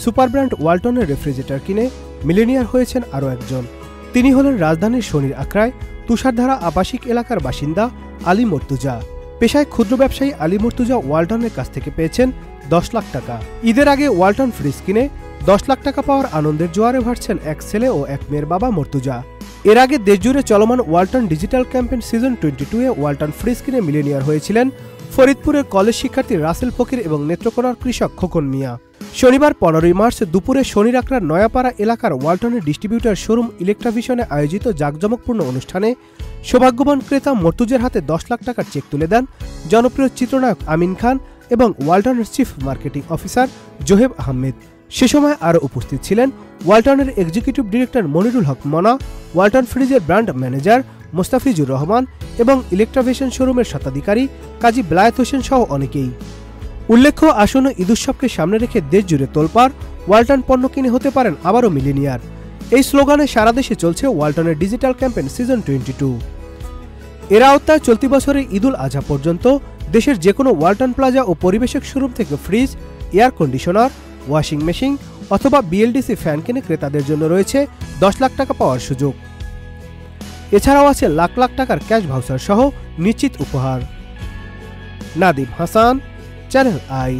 Super brand ওয়ালটনের refrigerator কিনে millionaire হয়েছেন আরও একজন। তিনি হলেন রাজধানীর শনির আখড়ায় তুষারধারা আবাসিক এলাকার বাসিন্দা আলী মর্তুজা। পেশায় ক্ষুদ্র ব্যবসায়ী আলী মর্তুজা ওয়ালটনের কাছ থেকে পেয়েছেন 10 লাখ টাকা। ঈদের আগে ওয়ালটন ফ্রিজ কিনে 10 লাখ টাকা পাওয়ার আনন্দের জোয়ারে ভাসছেন এক ছেলে ও এক মেয়ের বাবা মর্তুজা। এর আগে দেশজুড়ে চলমান ওয়ালটন ডিজিটাল ক্যাম্পেইন সিজন 22-এ ওয়ালটন ফ্রিজ কিনে মিলেনিয়ার হয়েছিলেন ফরিদপুরের কলেজ শিক্ষার্থী রাসেল ফকির এবং নেত্রকোনার কৃষক খোকন মিয়া। শনিবার 15 মার্চ দুপুরে শনির আখড়ার নয়াপাড়া এলাকার ওয়ালটনের ডিস্ট্রিবিউটর শোরুম ইলেকট্রাভিশনে আয়োজিত জাঁকজমকপূর্ণ অনুষ্ঠানে সৌভাগ্যবান ক্রেতা মর্তুজার হাতে 10 লাখ টাকার চেক তুলে দেন জনপ্রিয় চিত্রনায়ক আমিন খান এবং ওয়ালটনের chief marketing officer Zoheb Ahmed. সে সময় আরও উপস্থিত ছিলেন ওয়ালটনের এক্সিকিউটিভ ডিরেক্টর মনিরুল হক মনা, ওয়ালটন ফ্রিজের ব্র্যান্ড ম্যানেজার মোস্তাফিজুর রহমান এবং ইলেকট্রাভিশন শোরুমের স্বত্বাধিকারী কাজী বেলায়েত হোসেন সহ অনেকেই। উল্লেখ্য, আসন্ন ঈদ উৎসবকে সামনে রেখে দেশ জুড়ে তোলপাড়, ওয়ালটন পণ্য কিনে হতে পারেন আবারও মিলেনিয়ার। এই স্লোগানে সারা দেশে চলছে ওয়ালটনের ডিজিটাল ক্যাম্পেইন সিজন 22। এর আওতায় চলতি বছরের ঈদুল আজহা পর্যন্ত দেশের যে কোনো ওয়ালটন প্লাজা ও পরিবেশক শোরুম থেকে fridge, air conditioner, washing machine অথবা বিএলডিসি ফ্যান কিনে ক্রেতাদের জন্য রয়েছে 10 লাখ টাকা পাওয়ার সুযোগ। এছাড়াও আছে লাখ লাখ টাকার ক্যাশ ভাউচার সহ নিশ্চিত উপহার। Nadim Hasan, channel I.